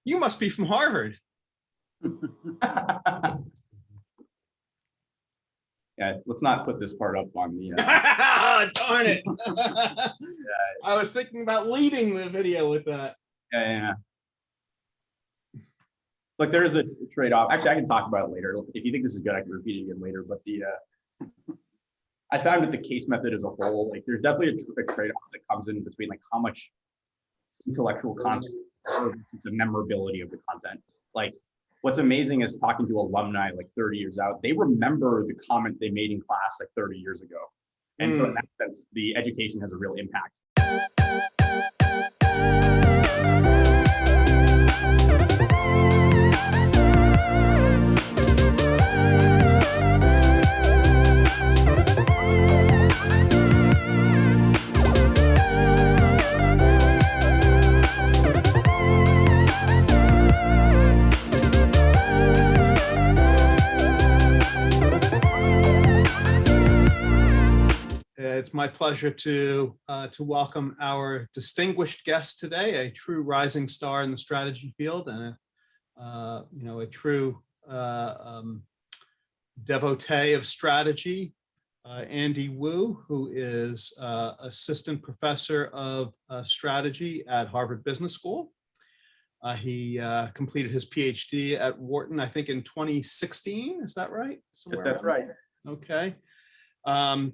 you must be from Harvard. Yeah, let's not put this part up on the. Darn it! I was thinking about leading the video with that. Yeah. Look, there is a trade-off. Actually, I can talk about it later. If you think this is good, I can repeat it again later. But I found that the case method as a whole, like, there's definitely a trade-off that comes in between like how much intellectual content versus the memorability of the content. Like, what's amazing is talking to alumni like 30 years out, they remember the comment they made in class like 30 years ago. And so in that sense, the education has a real impact. It's my pleasure to welcome our distinguished guest today, a true rising star in the strategy field, and a true devotee of strategy, Andy Wu, who is assistant professor of strategy at Harvard Business School. He completed his PhD at Wharton, I think, in 2016. Is that right? Yes, that's right. Okay.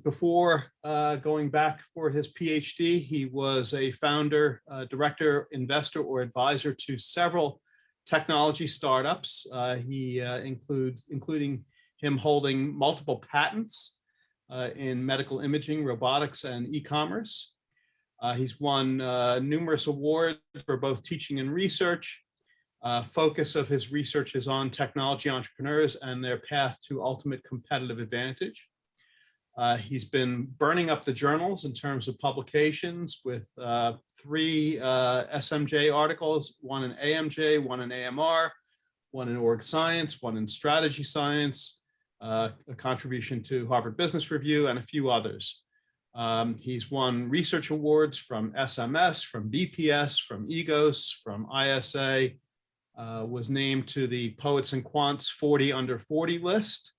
Before going back for his PhD, he was a founder, director, investor, or advisor to several technology startups. Including him holding multiple patents in medical imaging, robotics, and e-commerce. He's won numerous awards for both teaching and research. Focus of his research is on technology entrepreneurs and their path to ultimate competitive advantage. He's been burning up the journals in terms of publications with 3 SMJ articles, 1 in AMJ, 1 in AMR, 1 in Org Science, 1 in Strategy Science, a contribution to Harvard Business Review, and a few others. He's won research awards from SMS, from BPS, from EGOS, from ISA, was named to the Poets and Quants 40 under 40 list.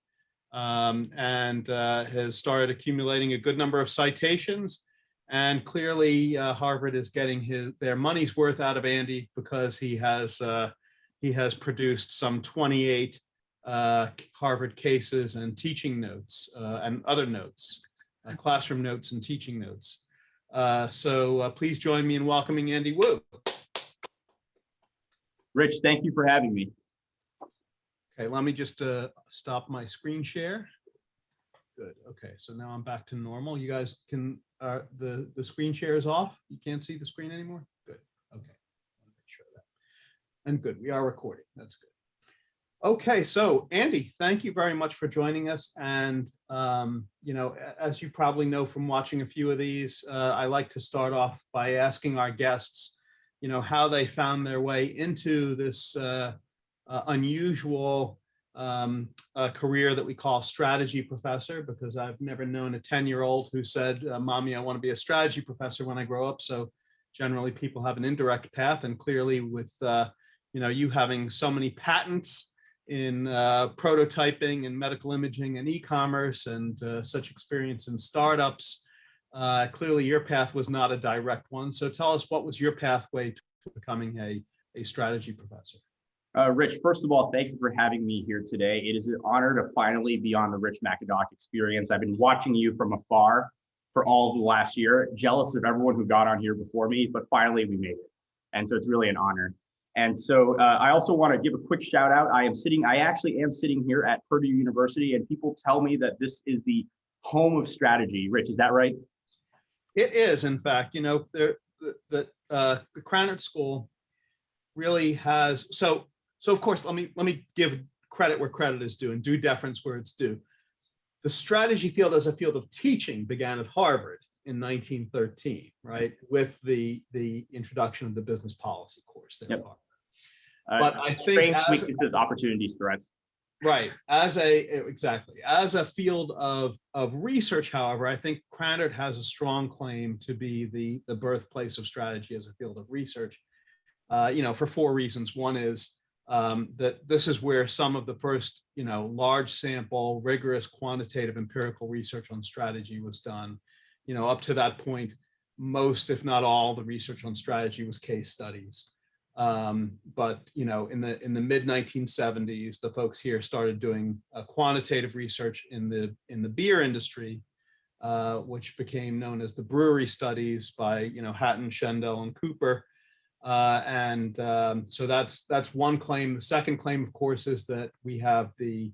And has started accumulating a good number of citations. And clearly Harvard is getting their money's worth out of Andy, because he has produced some 28 Harvard cases and teaching notes and other notes, classroom notes and teaching notes. So please join me in welcoming Andy Wu. Rich, thank you for having me. Okay, let me just stop my screen share. Good. Okay, so now I'm back to normal. You guys can, the screen share is off. You can't see the screen anymore. Good. Okay, I'll make sure of that. And good, we are recording. That's good. Okay, so Andy, thank you very much for joining us. And as you probably know from watching a few of these, I like to start off by asking our guests, how they found their way into this unusual career that we call strategy professor, because I've never known a 10-year-old who said, Mommy, I want to be a strategy professor when I grow up. So generally people have an indirect path, and clearly with you having so many patents in prototyping and medical imaging and e-commerce and such experience in startups, clearly your path was not a direct one. So tell us, what was your pathway to becoming a strategy professor? Rich, first of all, thank you for having me here today. It is an honor to finally be on the Rich McAdock Experience. I've been watching you from afar for all of the last year, jealous of everyone who got on here before me, but finally we made it. And so it's really an honor. And so I also want to give a quick shout out. I actually am sitting here at Purdue University, and people tell me that this is the home of strategy. Rich, is that right? It is, in fact. The Krannert School really has, so of course, let me give credit where credit is due and due deference where it's due. The strategy field as a field of teaching began at Harvard in 1913, right, with the introduction of the business policy course there. Yep. But I think weaknesses, opportunities, threats. Right, as a field of research, however, I think Krannert has a strong claim to be the birthplace of strategy as a field of research. for four reasons. One is that this is where some of the first, large sample, rigorous quantitative empirical research on strategy was done. Up to that point, most, if not all, the research on strategy was case studies. But in the mid 1970s, the folks here started doing quantitative research in the beer industry, which became known as the brewery studies by Hatton, Shendell, and Cooper. So that's one claim. The second claim, of course, is that we have it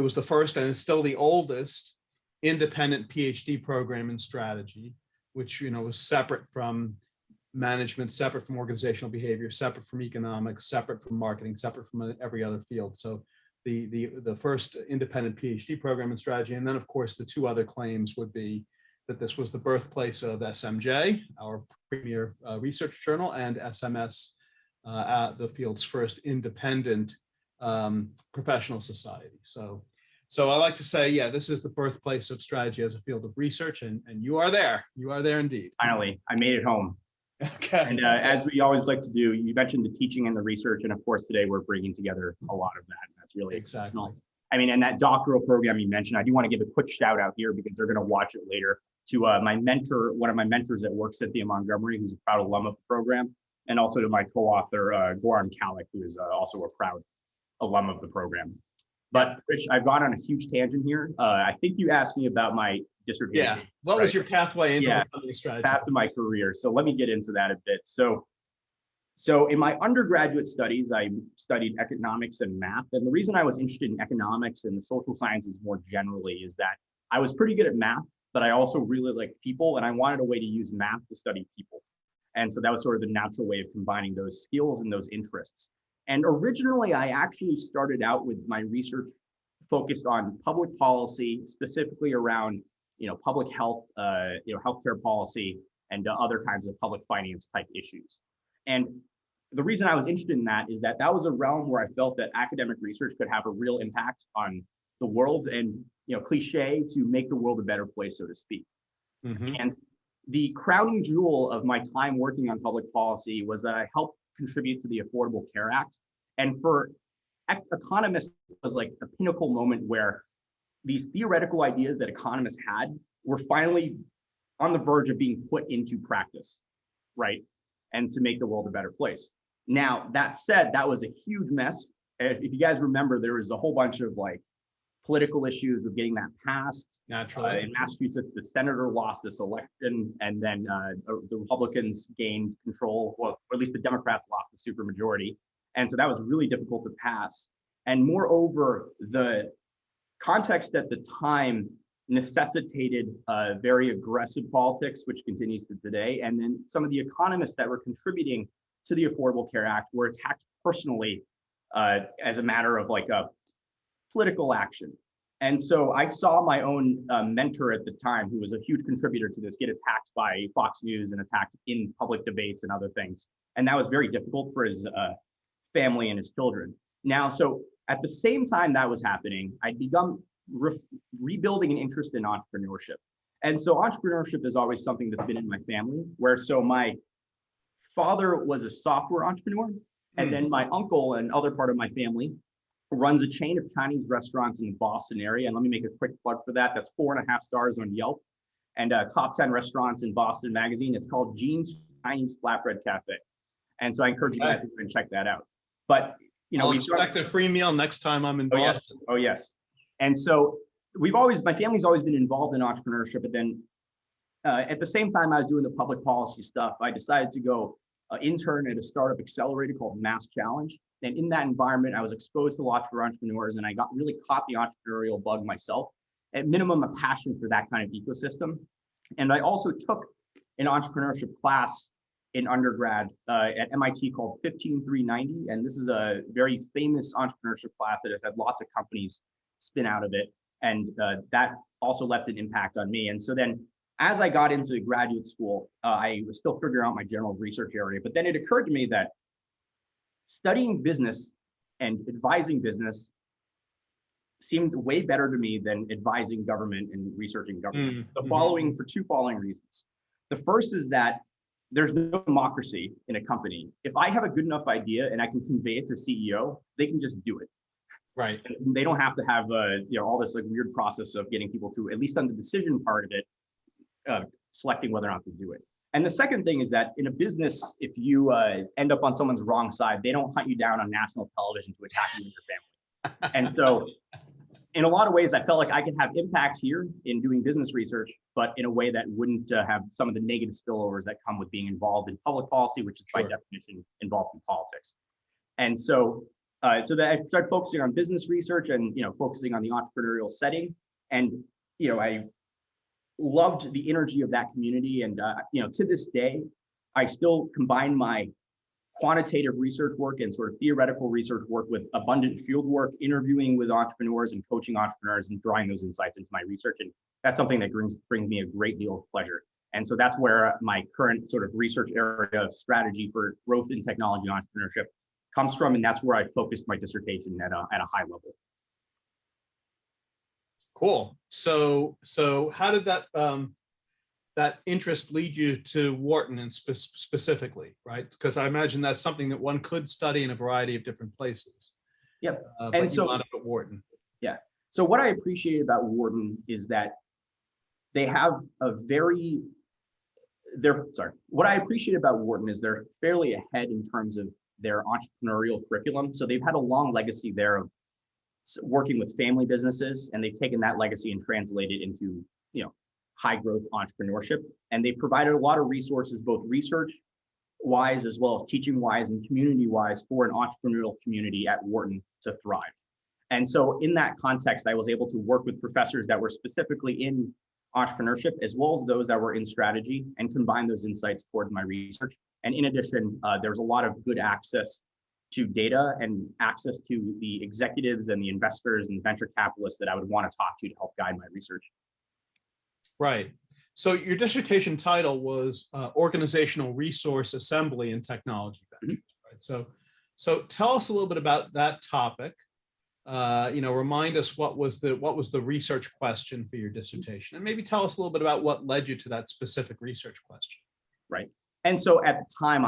was the first and is still the oldest independent PhD program in strategy, which was separate from management, separate from organizational behavior, separate from economics, separate from marketing, separate from every other field. So the first independent PhD program in strategy, and then of course the two other claims would be that this was the birthplace of SMJ, our premier research journal, and SMS, the field's first independent professional society. So I like to say, yeah, this is the birthplace of strategy as a field of research, and you are there. You are there indeed. Finally, I made it home. Okay. And as we always like to do, you mentioned the teaching and the research, and of course today we're bringing together a lot of that. That's really exceptional. I mean, and that doctoral program you mentioned, I do want to give a quick shout out here because they're going to watch it later, to my mentor, one of my mentors at work, Cynthia Montgomery, who's a proud alum of the program, and also to my co-author, Goran Kalik, who is also a proud alum of the program. But Rich, I've gone on a huge tangent here. I think you asked me about my dissertation. Yeah. What was your pathway into becoming a strategist? Path to my career. So let me get into that a bit. So in my undergraduate studies, I studied economics and math. And the reason I was interested in economics and the social sciences more generally is that I was pretty good at math, but I also really liked people, and I wanted a way to use math to study people. And so that was sort of the natural way of combining those skills and those interests. And originally, I actually started out with my research focused on public policy, specifically around, public health, healthcare policy, and other kinds of public finance type issues. And the reason I was interested in that is that that was a realm where I felt that academic research could have a real impact on the world, and cliche, to make the world a better place, so to speak. Mm-hmm. And the crowning jewel of my time working on public policy was that I helped contribute to the Affordable Care Act. And for economists, it was like a pinnacle moment where these theoretical ideas that economists had were finally on the verge of being put into practice, right? And to make the world a better place. Now, that said, that was a huge mess. If you guys remember, there was a whole bunch of political issues with getting that passed. Naturally. In Massachusetts, the senator lost this election, and then the Republicans gained control, or at least the Democrats lost the supermajority. And so that was really difficult to pass. And moreover, the context at the time necessitated very aggressive politics, which continues to today. And then some of the economists that were contributing to the Affordable Care Act were attacked personally as a matter of a political action. And so I saw my own mentor at the time, who was a huge contributor to this, get attacked by Fox News and attacked in public debates and other things. And that was very difficult for his family and his children. Now, so at the same time that was happening, I'd begun rebuilding an interest in entrepreneurship. And so entrepreneurship is always something that's been in my family, so my father was a software entrepreneur, and then my uncle and other part of my family runs a chain of Chinese restaurants in the Boston area. And let me make a quick plug for that. That's 4.5 stars on Yelp, and top 10 restaurants in Boston Magazine. It's called Gene's Chinese Flatbread Cafe. And so I encourage you guys to go and check that out. But I'll expect a free meal next time I'm in Boston. Oh yes. And so my family's always been involved in entrepreneurship. But then at the same time I was doing the public policy stuff, I decided to go intern at a startup accelerator called Mass Challenge. And in that environment, I was exposed to lots of entrepreneurs, and I got really caught the entrepreneurial bug myself. At minimum, a passion for that kind of ecosystem. And I also took an entrepreneurship class in undergrad at MIT called 15390. And this is a very famous entrepreneurship class that has had lots of companies spin out of it. And that also left an impact on me. And so then as I got into graduate school, I was still figuring out my general research area, but then it occurred to me that studying business and advising business seemed way better to me than advising government and researching government. For two following reasons. The first is that there's no democracy in a company. If I have a good enough idea and I can convey it to CEO, they can just do it. Right. And they don't have to have all this like weird process of getting people to, at least on the decision part of it, selecting whether or not to do it. And the second thing is that in a business, if you end up on someone's wrong side, they don't hunt you down on national television to attack you and your family. And so in a lot of ways, I felt like I could have impacts here in doing business research, but in a way that wouldn't have some of the negative spillovers that come with being involved in public policy, which is by definition involved in politics. And so, so that I started focusing on business research and focusing on the entrepreneurial setting. And I loved the energy of that community. And to this day, I still combine my quantitative research work and sort of theoretical research work with abundant field work, interviewing with entrepreneurs and coaching entrepreneurs and drawing those insights into my research. And that's something that brings me a great deal of pleasure. And so that's where my current sort of research area of strategy for growth in technology and entrepreneurship comes from. And that's where I focused my dissertation at a high level. Cool. So how did that interest lead you to Wharton and specifically, right? Because I imagine that's something that one could study in a variety of different places. Yep. And so, you wound up at Wharton. Yeah. So what I appreciate about Wharton is that they have what I appreciate about Wharton is they're fairly ahead in terms of their entrepreneurial curriculum. So they've had a long legacy there of working with family businesses, and they've taken that legacy and translated it into, high growth entrepreneurship. And they provided a lot of resources, both research wise, as well as teaching wise and community wise, for an entrepreneurial community at Wharton to thrive. And so in that context, I was able to work with professors that were specifically in entrepreneurship, as well as those that were in strategy, and combine those insights towards my research. And in addition, there's a lot of good access to data and access to the executives and the investors and venture capitalists that I would want to talk to help guide my research. Right. So your dissertation title was Organizational Resource Assembly in Technology Ventures. Right? So tell us a little bit about that topic. Remind us what was the research question for your dissertation, and maybe tell us a little bit about what led you to that specific research question. Right. And so at the time,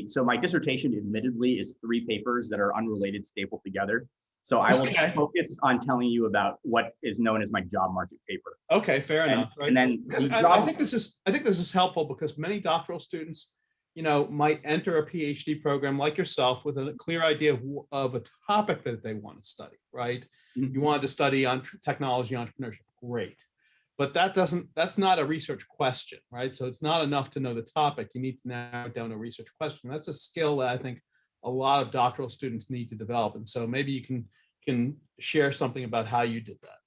so my dissertation admittedly is 3 papers that are unrelated stapled together. So I will focus on telling you about what is known as my job market paper. Okay, fair enough. Right. And then I think this is helpful because many doctoral students, might enter a PhD program like yourself with a clear idea of a topic that they want to study. Right. Mm-hmm. You wanted to study on technology entrepreneurship. Great. But that's not a research question, right? So it's not enough to know the topic. You need to narrow down a research question. That's a skill that I think a lot of doctoral students need to develop. And so maybe you can share something about how you did that.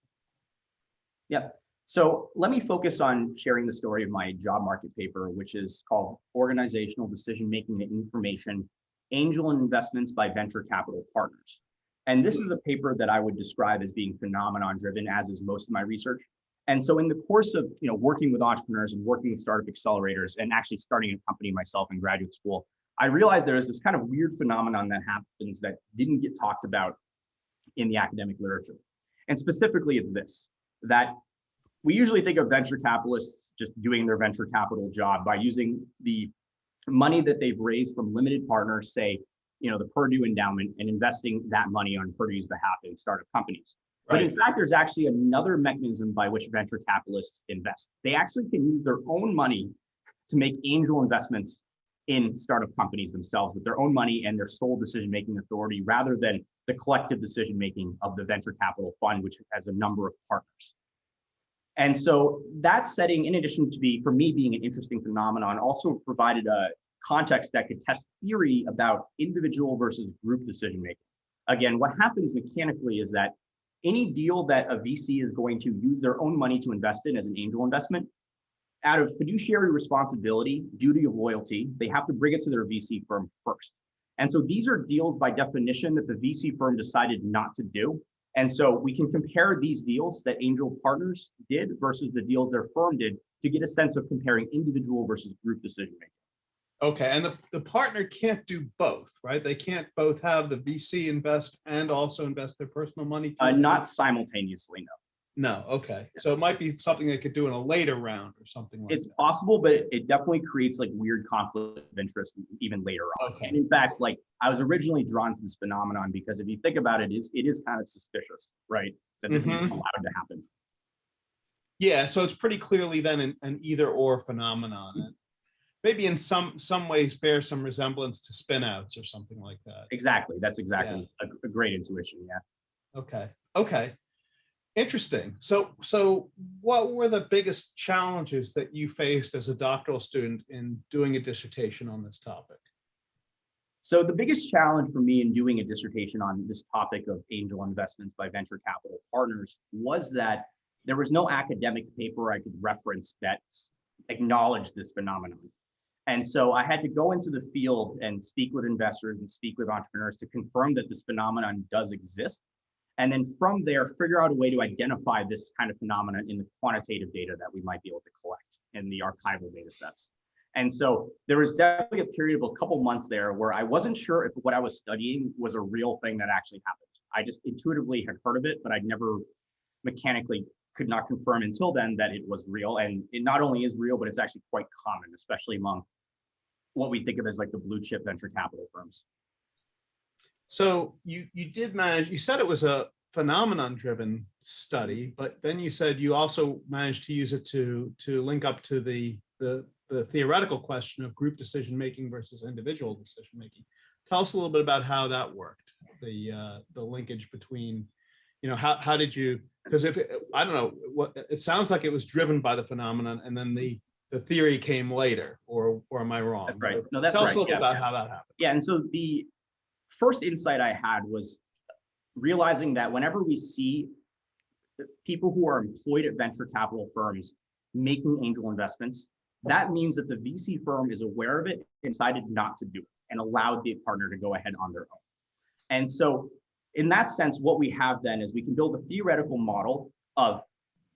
Yeah. So let me focus on sharing the story of my job market paper, which is called Organizational Decision-Making and Information, Angel Investments by Venture Capital Partners. And this is a paper that I would describe as being phenomenon-driven, as is most of my research. And so in the course of working with entrepreneurs and working with startup accelerators and actually starting a company myself in graduate school, I realized there is this kind of weird phenomenon that happens that didn't get talked about in the academic literature. And specifically, it's this, that we usually think of venture capitalists just doing their venture capital job by using the money that they've raised from limited partners, say, the Purdue endowment, and investing that money on Purdue's behalf in startup companies. But in fact, there's actually another mechanism by which venture capitalists invest. They actually can use their own money to make angel investments in startup companies themselves with their own money and their sole decision-making authority, rather than the collective decision-making of the venture capital fund, which has a number of partners. And so that setting, in addition to for me being an interesting phenomenon, also provided a context that could test theory about individual versus group decision-making. Again, what happens mechanically is that any deal that a VC is going to use their own money to invest in as an angel investment, out of fiduciary responsibility, duty of loyalty, they have to bring it to their VC firm first. And so these are deals by definition that the VC firm decided not to do. And so we can compare these deals that angel partners did versus the deals their firm did to get a sense of comparing individual versus group decision-making. Okay, and the partner can't do both, right? They can't both have the VC invest and also invest their personal money? Not simultaneously, no. No, okay. So it might be something they could do in a later round or something like It's that. possible, but it definitely creates like weird conflict of interest even later on. Okay. And in fact, like I was originally drawn to this phenomenon because if you think about it, it is kind of suspicious, right? That this is allowed to happen. Yeah, so it's pretty clearly then an either or phenomenon. And maybe in some ways bear some resemblance to spinouts or something like that. Exactly. That's exactly a great intuition. Yeah. Okay. Okay. Interesting. So what were the biggest challenges that you faced as a doctoral student in doing a dissertation on this topic? So the biggest challenge for me in doing a dissertation on this topic of angel investments by venture capital partners was that there was no academic paper I could reference that acknowledged this phenomenon. And so I had to go into the field and speak with investors and speak with entrepreneurs to confirm that this phenomenon does exist. And then from there, figure out a way to identify this kind of phenomenon in the quantitative data that we might be able to collect in the archival data sets. And so there was definitely a period of a couple months there where I wasn't sure if what I was studying was a real thing that actually happened. I just intuitively had heard of it, but I'd never mechanically could not confirm until then that it was real. And it not only is real, but it's actually quite common, especially among what we think of as like the blue chip venture capital firms. So you did manage, you said it was a phenomenon-driven study, but then you said you also managed to use it to link up to the theoretical question of group decision-making versus individual decision-making. Tell us a little bit about how that worked, the linkage between, you know, how did you, because if I don't know, what it sounds like it was driven by the phenomenon and then the theory came later, or am I wrong? That's right. No, that's Tell right. us a little bit Yeah, about how that happened. Yeah, and so the first insight I had was realizing that whenever we see people who are employed at venture capital firms making angel investments, that means that the VC firm is aware of it and decided not to do it and allowed the partner to go ahead on their own. And so in that sense, what we have then is we can build a theoretical model of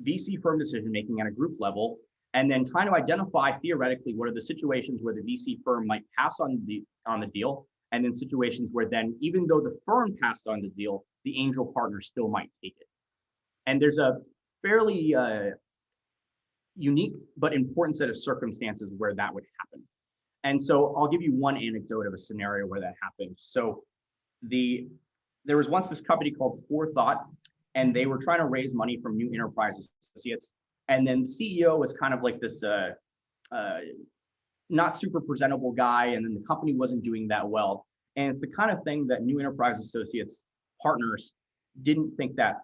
VC firm decision-making at a group level, and then trying to identify theoretically what are the situations where the VC firm might pass on the deal, and then situations where then, even though the firm passed on the deal, the angel partner still might take it. And there's a fairly unique but important set of circumstances where that would happen. And so I'll give you one anecdote of a scenario where that happened. So there was once this company called Forethought, and they were trying to raise money from New Enterprise Associates. And then the CEO was kind of like this not super presentable guy, and then the company wasn't doing that well. And it's the kind of thing that New Enterprise Associates partners didn't think that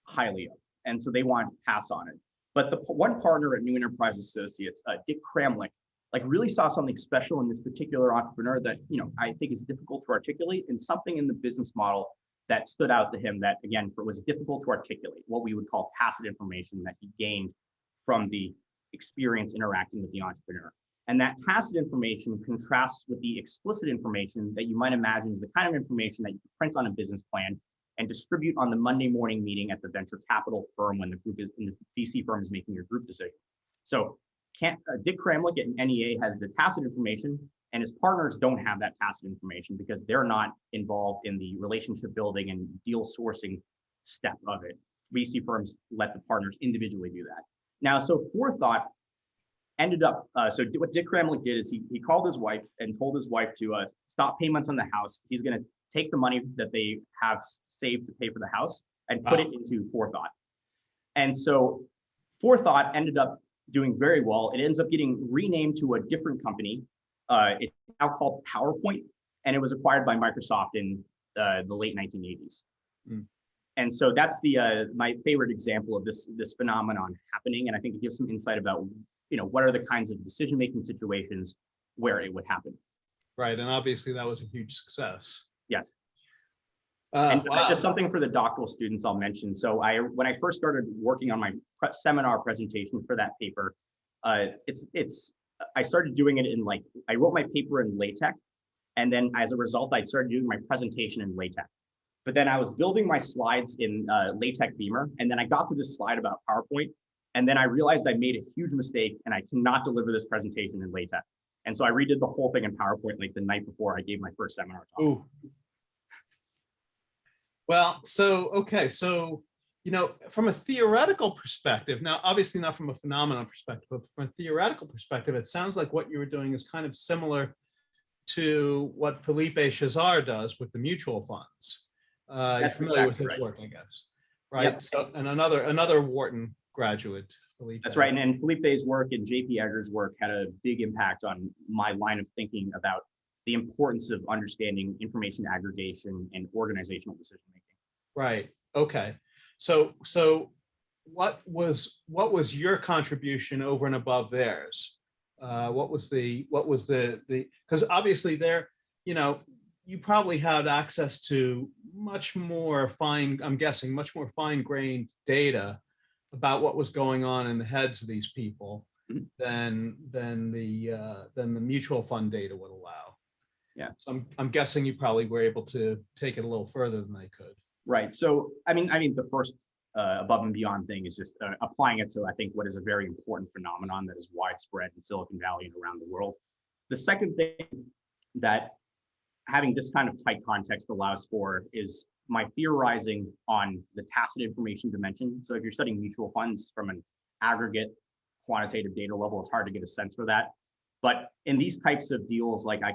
highly of. And so they wanted to pass on it. But the one partner at New Enterprise Associates, Dick Kramlich, like really saw something special in this particular entrepreneur that, you know, I think is difficult to articulate, and something in the business model that stood out to him that, again, was difficult to articulate, what we would call tacit information that he gained from the experience interacting with the entrepreneur. And that tacit information contrasts with the explicit information that you might imagine is the kind of information that you print on a business plan and distribute on the Monday morning meeting at the venture capital firm when the group is in the VC firm is making your group decision. So Dick Kramlich at NEA has the tacit information, and his partners don't have that tacit information because they're not involved in the relationship building and deal sourcing step of it. VC firms let the partners individually do that. Now, so Forethought ended up, so what Dick Kramlich did is he called his wife and told his wife to stop payments on the house. He's going to take the money that they have saved to pay for the house and put it into Forethought. And so Forethought ended up doing very well. It ends up getting renamed to a different company. It's now called PowerPoint, and it was acquired by Microsoft in the late 1980s. Mm. And so that's my favorite example of this phenomenon happening, and I think it gives some insight about, you know, what are the kinds of decision-making situations where it would happen. Right, and obviously that was a huge success. Yes. And wow. Just something for the doctoral students I'll mention. So when I first started working on my seminar presentation for that paper, I started doing it in I wrote my paper in LaTeX, and then as a result, I started doing my presentation in LaTeX. But then I was building my slides in LaTeX Beamer, and then I got to this slide about PowerPoint, and then I realized I made a huge mistake, and I cannot deliver this presentation in LaTeX. And so I redid the whole thing in PowerPoint the night before I gave my first seminar talk. Ooh. Well, so, okay, so from a theoretical perspective, now, obviously not from a phenomenon perspective, but from a theoretical perspective, it sounds like what you were doing is kind of similar to what Felipe Chazar does with the mutual funds. You're familiar with his work, I guess, right? Yep. So, and another Wharton graduate, Felipe. That's right. And Felipe's work and JP Egger's work had a big impact on my line of thinking about the importance of understanding information aggregation and organizational decision making. Right. Okay. So what was your contribution over and above theirs? What was the because obviously there, you probably had access to much more I'm guessing much more fine-grained data about what was going on in the heads of these people than the mutual fund data would allow. Yeah. So I'm guessing you probably were able to take it a little further than they could. Right. So, I mean, the first above and beyond thing is just applying it to, I think, what is a very important phenomenon that is widespread in Silicon Valley and around the world. The second thing that having this kind of tight context allows for is my theorizing on the tacit information dimension. So if you're studying mutual funds from an aggregate quantitative data level, it's hard to get a sense for that. But in these types of deals, like I've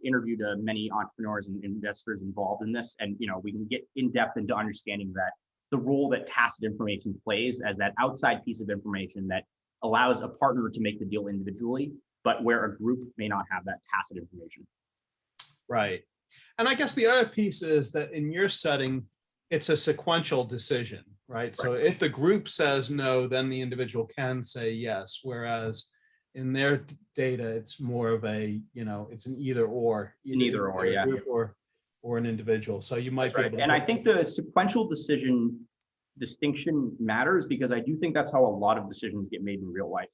interviewed many entrepreneurs and investors involved in this, and we can get in depth into understanding that the role that tacit information plays as that outside piece of information that allows a partner to make the deal individually, but where a group may not have that tacit information. Right. And I guess the other piece is that in your setting, it's a sequential decision, right? So if the group says no, then the individual can say yes, whereas in their data, it's more of a, it's an either or. An either or, yeah. Group or an individual. So you might be able to. And I think the sequential decision distinction matters because I do think that's how a lot of decisions get made in real life.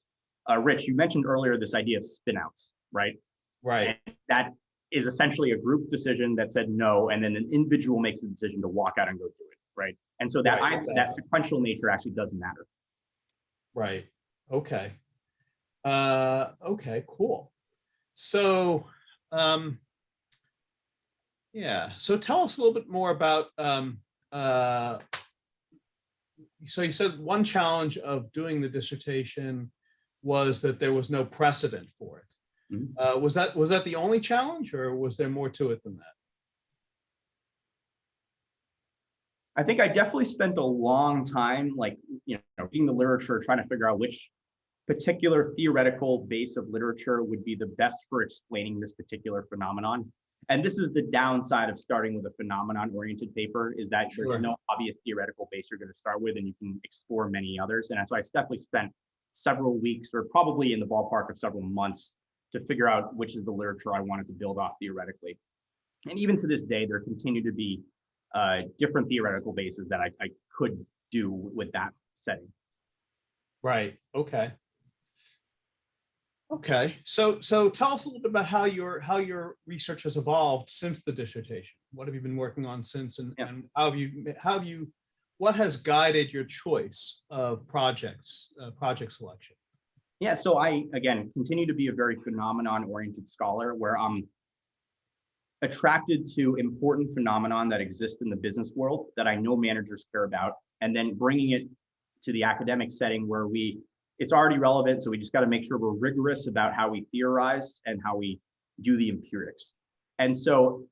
Rich, you mentioned earlier this idea of spinouts, right? Right. And that is essentially a group decision that said no, and then an individual makes the decision to walk out and go do it, right? And so that that sequential nature actually does matter. Right. Okay. Okay, cool. So, yeah. So tell us a little bit more about, so you said one challenge of doing the dissertation was that there was no precedent for it. Mm-hmm. Was that the only challenge, or was there more to it than that? I think I definitely spent a long time, reading the literature, trying to figure out which particular theoretical base of literature would be the best for explaining this particular phenomenon. And this is the downside of starting with a phenomenon-oriented paper, is that there's no obvious theoretical base you're going to start with, and you can explore many others. And so I definitely spent several weeks, or probably in the ballpark of several months, to figure out which is the literature I wanted to build off theoretically. And even to this day, there continue to be different theoretical bases that I could do with that setting. Right. Okay. Okay. So tell us a little bit about how your research has evolved since the dissertation. What have you been working on since, and what has guided your choice of project selection? Yeah, so I, again, continue to be a very phenomenon-oriented scholar where I'm attracted to important phenomenon that exists in the business world that I know managers care about, and then bringing it to the academic setting where it's already relevant, so we just got to make sure we're rigorous about how we theorize and how we do the empirics. And so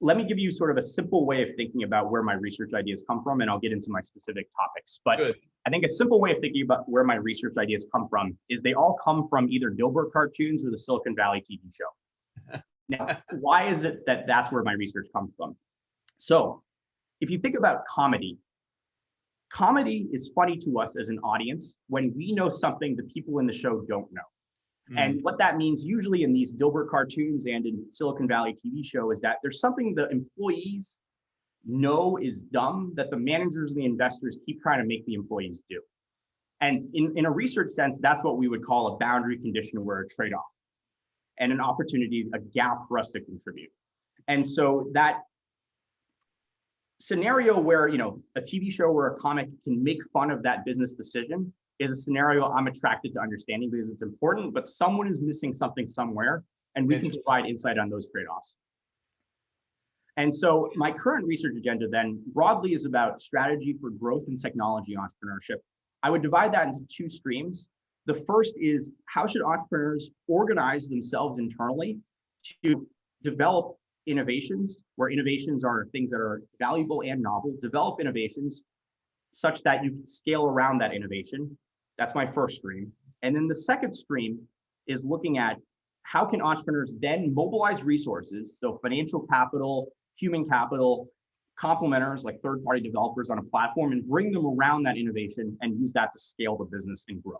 let me give you sort of a simple way of thinking about where my research ideas come from, and I'll get into my specific topics. But good. I think a simple way of thinking about where my research ideas come from is they all come from either Dilbert cartoons or the Silicon Valley TV show. Now, why is it that that's where my research comes from? So if you think about comedy is funny to us as an audience when we know something the people in the show don't know. And what that means usually in these Dilbert cartoons and in Silicon Valley TV show is that there's something the employees know is dumb that the managers and the investors keep trying to make the employees do. And in a research sense, that's what we would call a boundary condition or a trade-off and an opportunity, a gap for us to contribute. And so that scenario where, a TV show or a comic can make fun of that business decision is a scenario I'm attracted to understanding because it's important, but someone is missing something somewhere, and we can provide insight on those trade-offs. And so my current research agenda then broadly is about strategy for growth and technology entrepreneurship. I would divide that into two streams. The first is how should entrepreneurs organize themselves internally to develop innovations, where innovations are things that are valuable and novel, develop innovations such that you can scale around that innovation. That's my first stream. And then the second stream is looking at how can entrepreneurs then mobilize resources, so financial capital, human capital, complementers like third-party developers on a platform, and bring them around that innovation and use that to scale the business and grow.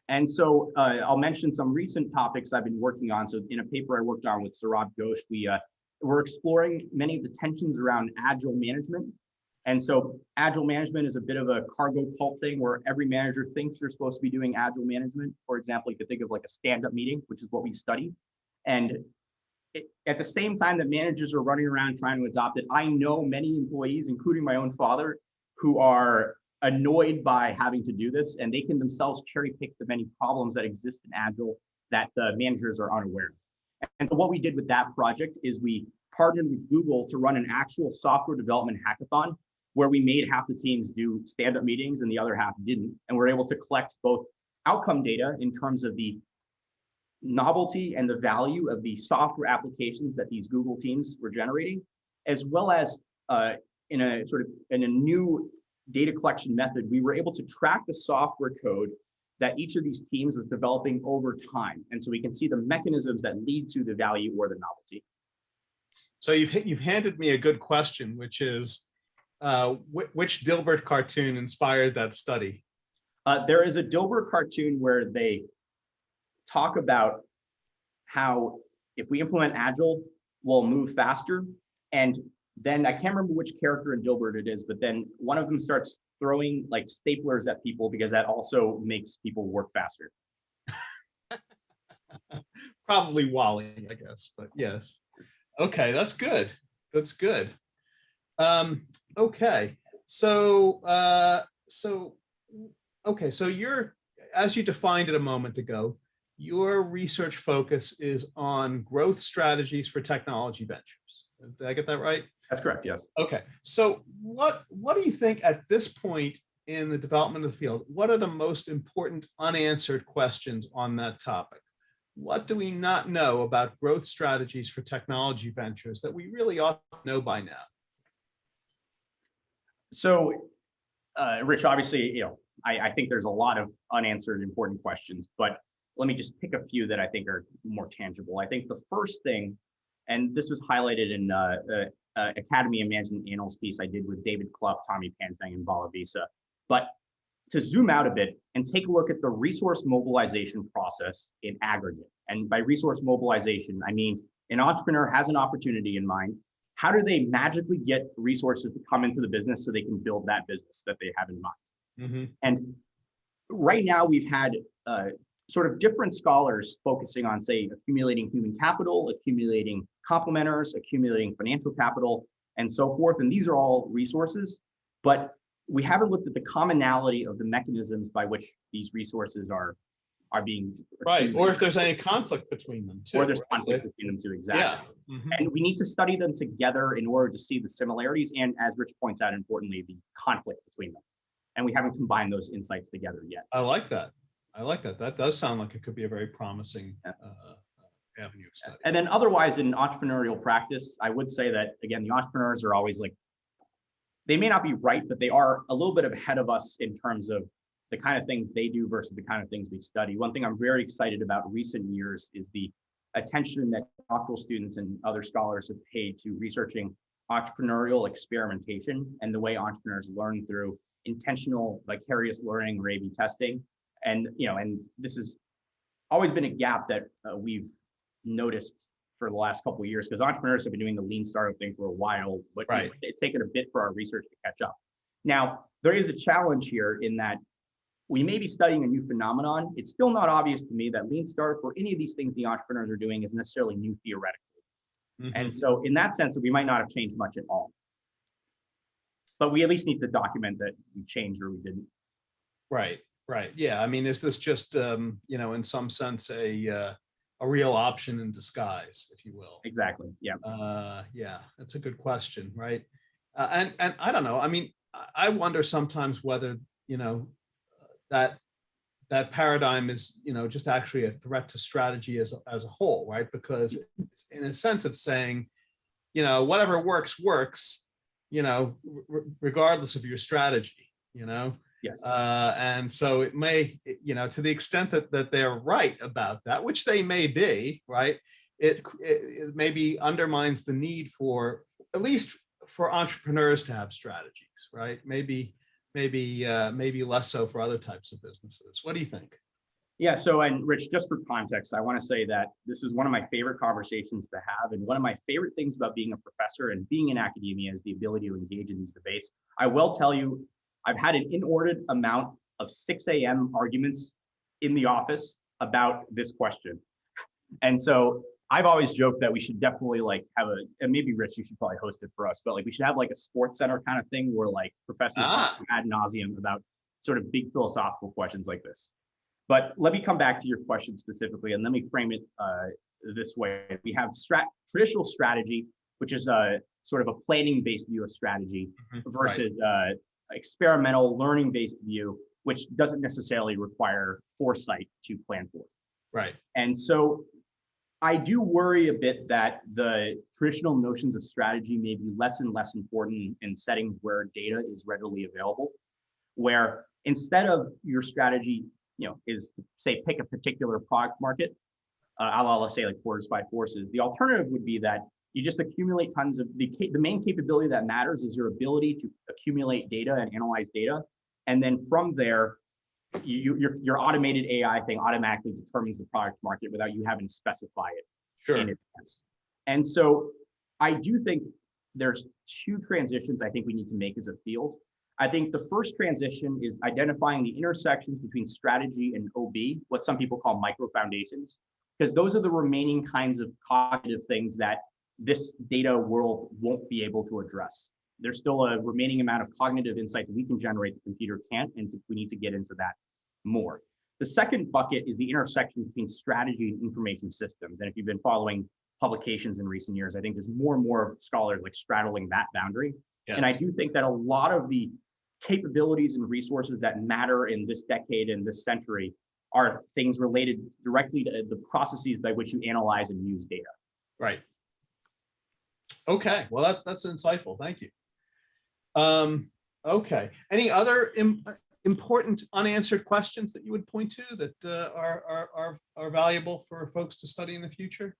And so I'll mention some recent topics I've been working on. So in a paper I worked on with Saurabh Ghosh, we're exploring many of the tensions around agile management. And so agile management is a bit of a cargo cult thing where every manager thinks they're supposed to be doing agile management. For example, you could think of like a stand-up meeting, which is what we study. And at the same time that managers are running around trying to adopt it, I know many employees, including my own father, who are annoyed by having to do this, and they can themselves cherry pick the many problems that exist in Agile that the managers are unaware of. And so what we did with that project is we partnered with Google to run an actual software development hackathon where we made half the teams do stand-up meetings and the other half didn't. And we're able to collect both outcome data in terms of the novelty and the value of the software applications that these Google teams were generating, as well as in a new data collection method, we were able to track the software code that each of these teams was developing over time. And so we can see the mechanisms that lead to the value or the novelty. So you've handed me a good question, which is, which Dilbert cartoon inspired that study? There is a Dilbert cartoon where they talk about how if we implement Agile, we'll move faster. And then I can't remember which character in Dilbert it is, but then one of them starts throwing like staplers at people because that also makes people work faster. Probably Wally, I guess, but yes. Okay, that's good. That's good. Okay, so you're, as you defined it a moment ago, your research focus is on growth strategies for technology ventures. Did I get that right? That's correct, yes. Okay, so what do you think at this point in the development of the field, what are the most important unanswered questions on that topic? What do we not know about growth strategies for technology ventures that we really ought to know by now? So, Rich, obviously, I think there's a lot of unanswered important questions, but let me just pick a few that I think are more tangible. I think the first thing, and this was highlighted in Academy of Management Annals piece I did with David Clough, Tommy Panfang, and Bala Visa, but to zoom out a bit and take a look at the resource mobilization process in aggregate. And by resource mobilization, I mean an entrepreneur has an opportunity in mind. How do they magically get resources to come into the business so they can build that business that they have in mind? Mm-hmm. And right now we've had sort of different scholars focusing on, say, accumulating human capital, accumulating complementers, accumulating financial capital, and so forth. And these are all resources, but we haven't looked at the commonality of the mechanisms by which these resources are being right, or if there's any conflict between them too. Or there's conflict between them too, exactly. Yeah. Mm-hmm. And we need to study them together in order to see the similarities and, as Rich points out, importantly, the conflict between them. And we haven't combined those insights together yet. I like that. That does sound like it could be a very promising avenue of study. And then otherwise in entrepreneurial practice, I would say that, again, the entrepreneurs are always like, they may not be right, but they are a little bit ahead of us in terms of the kind of things they do versus the kind of things we study. One thing I'm very excited about recent years is the attention that doctoral students and other scholars have paid to researching entrepreneurial experimentation and the way entrepreneurs learn through intentional vicarious learning or A/B testing. And and this has always been a gap that we've noticed for the last couple of years, because entrepreneurs have been doing the lean startup thing for a while, but right. It's taken a bit for our research to catch up. Now, there is a challenge here in that we may be studying a new phenomenon. It's still not obvious to me that lean startup or any of these things the entrepreneurs are doing is necessarily new theoretically. Mm-hmm. And so in that sense, we might not have changed much at all. But we at least need to document that we changed or we didn't. Right. Yeah. I mean, is this just, in some sense, a a real option in disguise, if you will? Exactly. Yeah. Yeah, that's a good question, right? And I don't know. I mean, I wonder sometimes whether, you know, that that paradigm is, you know, just actually a threat to strategy as a whole, right? Because it's, in a sense, it's saying, you know, whatever works works, you know, regardless of your strategy, you know. Yes. And so it may, you know, to the extent that they're right about that, which they may be, right, it maybe undermines the need for, at least for entrepreneurs to have strategies, right? Maybe less so for other types of businesses. What do you think? Yeah. So, and Rich, just for context, I want to say that this is one of my favorite conversations to have. And one of my favorite things about being a professor and being in academia is the ability to engage in these debates. I will tell you, I've had an inordinate amount of 6 a.m. arguments in the office about this question. And so I've always joked that we should definitely like have a, and maybe Rich, you should probably host it for us, but like we should have like a sports center kind of thing where like professors talk ad nauseum about sort of big philosophical questions like this. But let me come back to your question specifically, and let me frame it this way. We have traditional strategy, which is a sort of a planning-based view of strategy, versus experimental learning-based view, which doesn't necessarily require foresight to plan for. Right. And so I do worry a bit that the traditional notions of strategy may be less and less important in settings where data is readily available, where instead of your strategy, you know, is say pick a particular product market, let's say like force by forces. The alternative would be that you just accumulate tons of the main capability that matters is your ability to accumulate data and analyze data, and then from there, your automated AI thing automatically determines the product market without you having to specify it in advance. And so I do think there's 2 transitions I think we need to make as a field. I think the first transition is identifying the intersections between strategy and OB, what some people call micro foundations, because those are the remaining kinds of cognitive things that this data world won't be able to address. There's still a remaining amount of cognitive insight that we can generate the computer can't, and we need to get into that more. The second bucket is the intersection between strategy and information systems. And if you've been following publications in recent years, I think there's more and more scholars like straddling that boundary. Yes. And I do think that a lot of the capabilities and resources that matter in this decade and this century are things related directly to the processes by which you analyze and use data. Right. Okay. Well, that's insightful. Thank you. Okay. Any other important unanswered questions that you would point to that are valuable for folks to study in the future?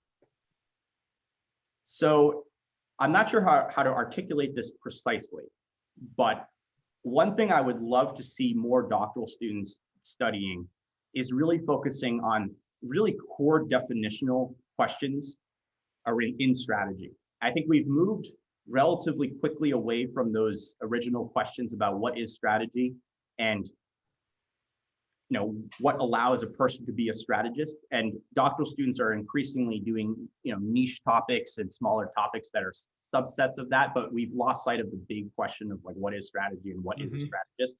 So I'm not sure how to articulate this precisely, but one thing I would love to see more doctoral students studying is really focusing on really core definitional questions in strategy. I think we've moved relatively quickly away from those original questions about what is strategy and what allows a person to be a strategist. And doctoral students are increasingly doing niche topics and smaller topics that are subsets of that, but we've lost sight of the big question of like what is strategy and what is a strategist.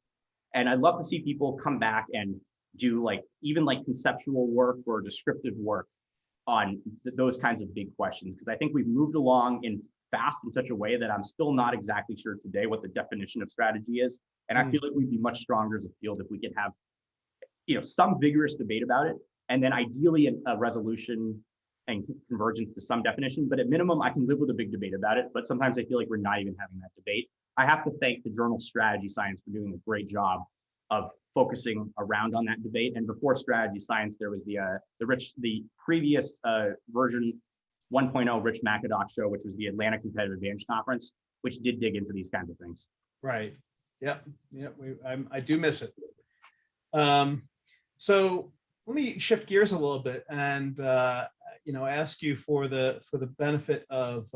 And I'd love to see people come back and do even conceptual work or descriptive work on those kinds of big questions, because I think we've moved along fast in such a way that I'm still not exactly sure today what the definition of strategy is. And I feel like we'd be much stronger as a field if we could have some vigorous debate about it, and then ideally a resolution and convergence to some definition. But at minimum, I can live with a big debate about it. But sometimes I feel like we're not even having that debate. I have to thank the journal Strategy Science for doing a great job of focusing around on that debate. And before Strategy Science, there was the previous version 1.0 Rich McAdock show, which was the Atlanta Competitive Advantage Conference, which did dig into these kinds of things. Right. Yep. I do miss it. So let me shift gears a little bit and ask you for the benefit of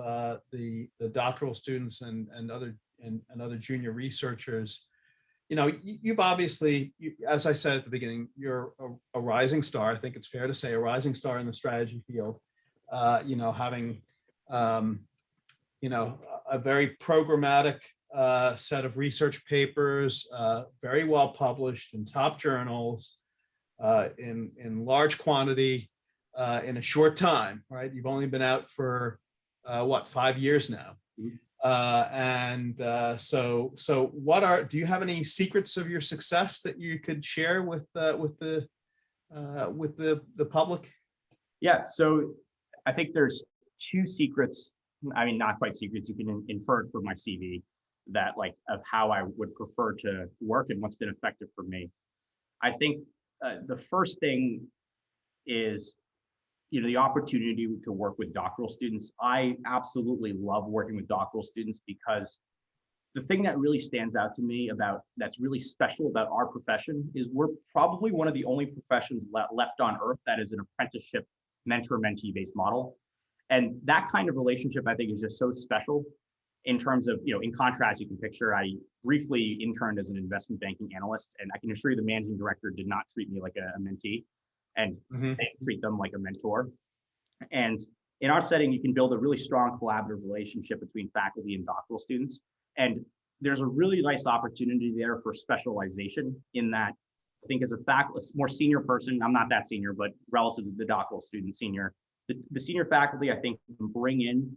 the doctoral students and other junior researchers. You've obviously, as I said at the beginning, you're a rising star. I think it's fair to say a rising star in the strategy field. Having a very programmatic set of research papers, very well published in top journals, in large quantity, in a short time, right? You've only been out for what, 5 years now. So do you have any secrets of your success that you could share with the public? Yeah, so I think there's two secrets. I mean, not quite secrets. You can infer it from my CV that like of how I would prefer to work and what's been effective for me. I think the first thing is, the opportunity to work with doctoral students. I absolutely love working with doctoral students because the thing that really stands out to me that's really special about our profession is we're probably one of the only professions left on earth that is an apprenticeship mentor-mentee based model. And that kind of relationship, I think, is just so special in terms of, in contrast, you can picture, I briefly interned as an investment banking analyst, and I can assure you the managing director did not treat me like a mentee, and they treat them like a mentor. And in our setting, you can build a really strong collaborative relationship between faculty and doctoral students. And there's a really nice opportunity there for specialization in that. I think as a more senior person, I'm not that senior, but relative to the doctoral student senior, the senior faculty, I think, can bring in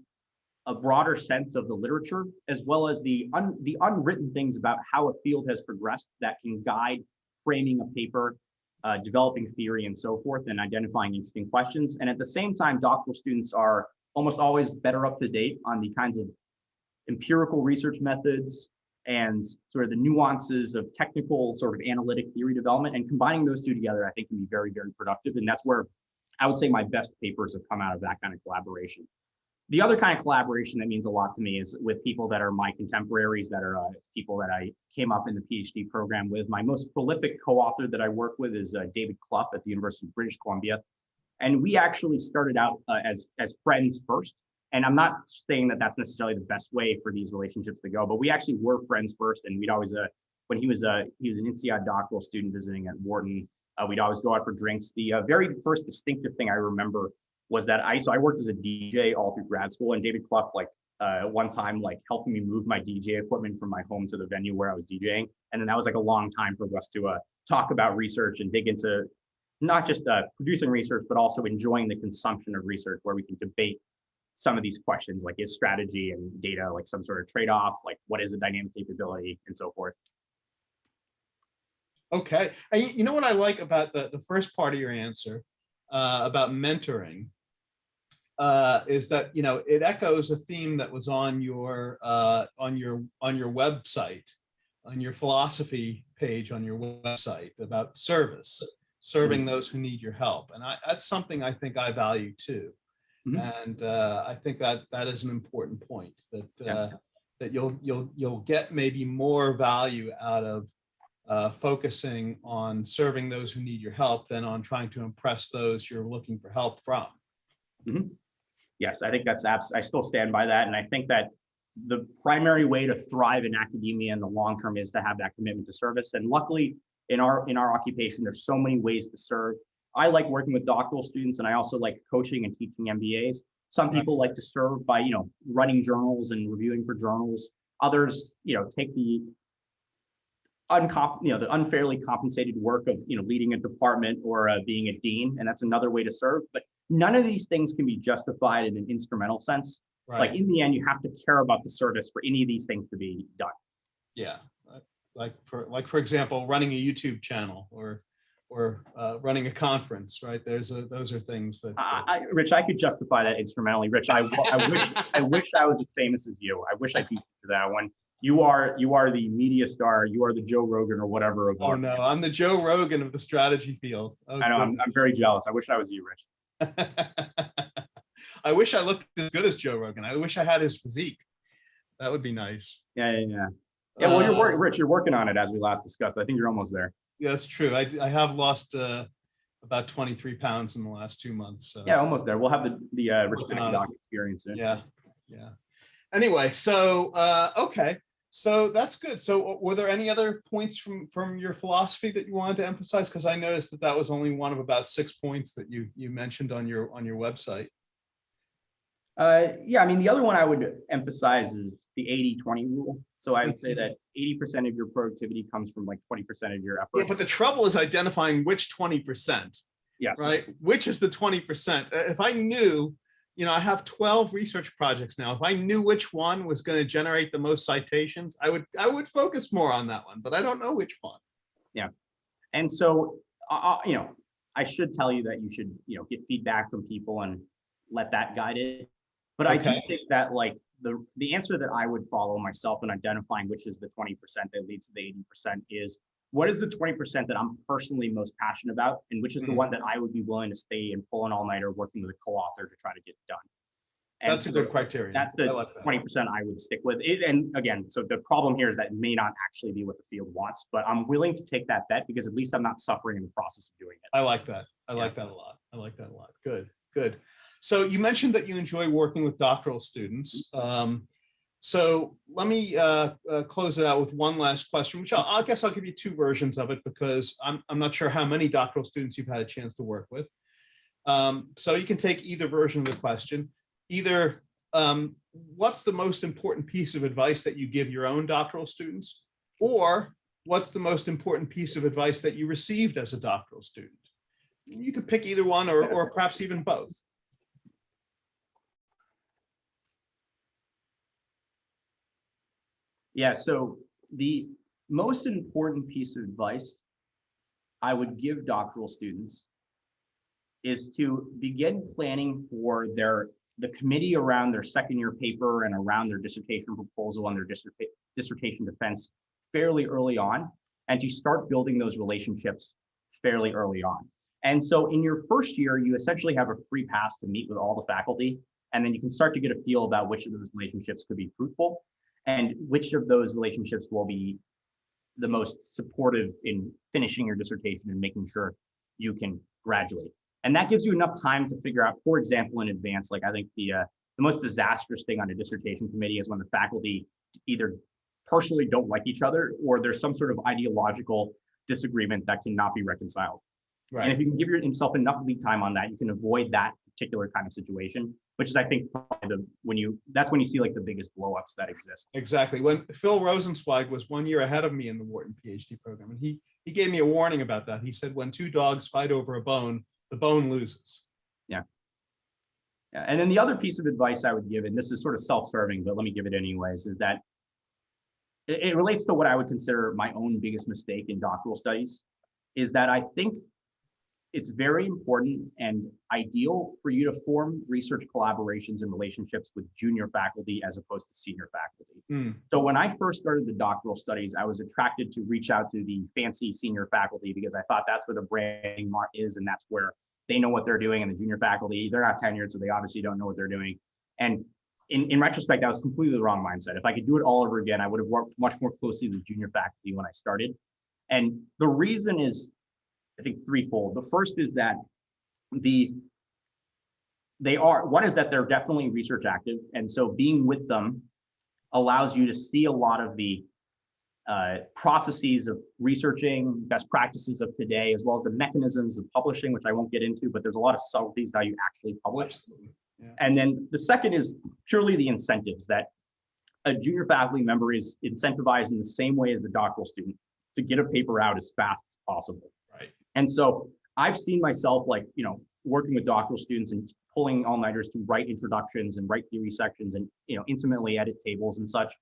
a broader sense of the literature, as well as the unwritten things about how a field has progressed that can guide framing a paper, developing theory and so forth, and identifying interesting questions. And at the same time, doctoral students are almost always better up to date on the kinds of empirical research methods and sort of the nuances of technical sort of analytic theory development. And combining those two together, I think, can be very, very productive. And that's where I would say my best papers have come out of that kind of collaboration. The other kind of collaboration that means a lot to me is with people that are my contemporaries, that are people that I came up in the PhD program with. My most prolific co-author that I work with is David Clough at the University of British Columbia. And we actually started out as friends first. And I'm not saying that that's necessarily the best way for these relationships to go, but we actually were friends first. And we'd always, when he was an INSEAD doctoral student visiting at Wharton, we'd always go out for drinks. The very first distinctive thing I remember was that I worked as a DJ all through grad school, and David Clough one time helping me move my DJ equipment from my home to the venue where I was DJing. And then that was a long time for us to talk about research and dig into not just producing research, but also enjoying the consumption of research, where we can debate some of these questions, like is strategy and data like some sort of trade-off, like what is a dynamic capability and so forth. Okay. And you know what I like about the first part of your answer about mentoring is that, it echoes a theme that was on your website, on your philosophy page on your website about serving those who need your help. And that's something I think I value too. And I think that is an important point, that you'll get maybe more value out of focusing on serving those who need your help than on trying to impress those you're looking for help from. Yes, I think I still stand by that. And I think that the primary way to thrive in academia in the long term is to have that commitment to service. And luckily in our occupation, there's so many ways to serve. I like working with doctoral students, and I also like coaching and teaching MBAs. Some people like to serve by, running journals and reviewing for journals. Others, take the unfairly compensated work of, leading a department or being a dean, and that's another way to serve. But none of these things can be justified in an instrumental sense. Right. Like in the end, you have to care about the service for any of these things to be done. Yeah, like for example, running a YouTube channel or running a conference, right? Those are things that. Rich, I could justify that instrumentally. Rich, I wish I was as famous as you. I wish I could do that one. You are the media star. You are the Joe Rogan or whatever. Oh no, I'm the Joe Rogan of the strategy field. Oh, I know. I'm very jealous. I wish I was you, Rich. I wish I looked as good as Joe Rogan. I wish I had his physique. That would be nice. Yeah. Well, Rich, you're working on it, as we last discussed. I think you're almost there. Yeah, that's true. I have lost about 23 pounds in the last 2 months. So. Yeah, almost there. We'll have the Rich Doc experience soon. Yeah. Anyway, so okay, so that's good. So were there any other points from your philosophy that you wanted to emphasize? Because I noticed that was only one of about 6 points that you mentioned on your website. Yeah, I mean, the other one I would emphasize is the 80-20 rule. So I would say that 80% of your productivity comes from 20% of your effort. Yeah, but the trouble is identifying which 20%. Yes. right? Which is the 20%? If I knew, I have 12 research projects now. If I knew which one was going to generate the most citations, I would focus more on that one, but I don't know which one. Yeah. And so, I should tell you that you should, get feedback from people and let that guide it. But I do Okay. think that like the answer that I would follow myself in identifying which is the 20% that leads to the 80% is what is the 20% that I'm personally most passionate about, and which is the one that I would be willing to stay and pull an all-nighter working with a co-author to try to get done. And That's a good criterion. That's the 20% I would stick with it. And again, so the problem here is that it may not actually be what the field wants, but I'm willing to take that bet because at least I'm not suffering in the process of doing it. I like that. I like that a lot. I like that a lot. Good, good. So you mentioned that you enjoy working with doctoral students. So let me close it out with one last question, which I guess I'll give you two versions of it because I'm not sure how many doctoral students you've had a chance to work with. So you can take either version of the question. Either what's the most important piece of advice that you give your own doctoral students, or what's the most important piece of advice that you received as a doctoral student? You could pick either one or perhaps even both. Yeah, so the most important piece of advice I would give doctoral students is to begin planning for the committee around their second year paper and around their dissertation proposal and their dissertation defense fairly early on, and to start building those relationships fairly early on. And so in your first year, you essentially have a free pass to meet with all the faculty, and then you can start to get a feel about which of those relationships could be fruitful and which of those relationships will be the most supportive in finishing your dissertation and making sure you can graduate. And that gives you enough time to figure out, for example, in advance, like I think the most disastrous thing on a dissertation committee is when the faculty either personally don't like each other or there's some sort of ideological disagreement that cannot be reconciled. Right. And if you can give yourself enough lead time on that, you can avoid that particular kind of situation, which is, I think, that's when you see like the biggest blowups that exist. Exactly. When Phil Rosenzweig was 1 year ahead of me in the Wharton PhD program, and he gave me a warning about that. He said, when two dogs fight over a bone, the bone loses. Yeah. Yeah. And then the other piece of advice I would give, and this is sort of self-serving, but let me give it anyways, is that it relates to what I would consider my own biggest mistake in doctoral studies, is that I think it's very important and ideal for you to form research collaborations and relationships with junior faculty as opposed to senior faculty. So when I first started the doctoral studies, I was attracted to reach out to the fancy senior faculty because I thought that's where the branding mark is and that's where they know what they're doing. And the junior faculty, they're not tenured, so they obviously don't know what they're doing. And in retrospect, that was completely the wrong mindset. If I could do it all over again, I would have worked much more closely with junior faculty when I started. And the reason is, I think, threefold. The first is that one is that they're definitely research active. And so being with them allows you to see a lot of the processes of researching, best practices of today, as well as the mechanisms of publishing, which I won't get into, but there's a lot of subtleties how you actually publish. Yeah. And then the second is purely the incentives, that a junior faculty member is incentivized in the same way as the doctoral student to get a paper out as fast as possible. Right. And so I've seen myself working with doctoral students and pulling all-nighters to write introductions and write theory sections and intimately edit tables and such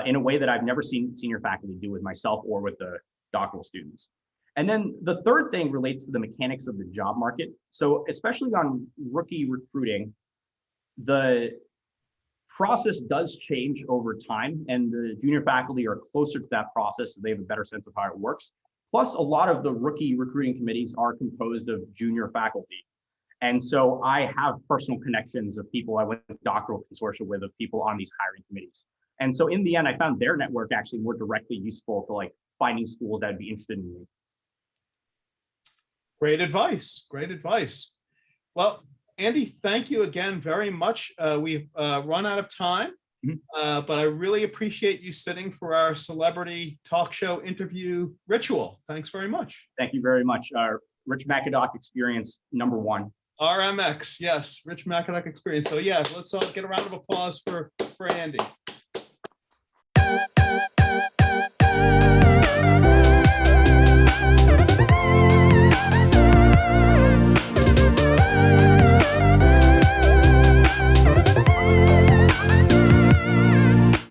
in a way that I've never seen senior faculty do with myself or with the doctoral students. And then the third thing relates to the mechanics of the job market. So especially on rookie recruiting, the process does change over time, and the junior faculty are closer to that process, so they have a better sense of how it works. Plus, a lot of the rookie recruiting committees are composed of junior faculty. And so I have personal connections of people I went to doctoral consortia with, of people on these hiring committees. And so in the end, I found their network actually more directly useful to finding schools that would be interested in me. Great advice. Great advice. Well, Andy, thank you again very much. We've run out of time, but I really appreciate you sitting for our celebrity talk show interview ritual. Thanks very much. Thank you very much. Rich McAdock experience #1. RMX, yes, Rich McAdock experience. So yeah, let's all get a round of applause for Andy.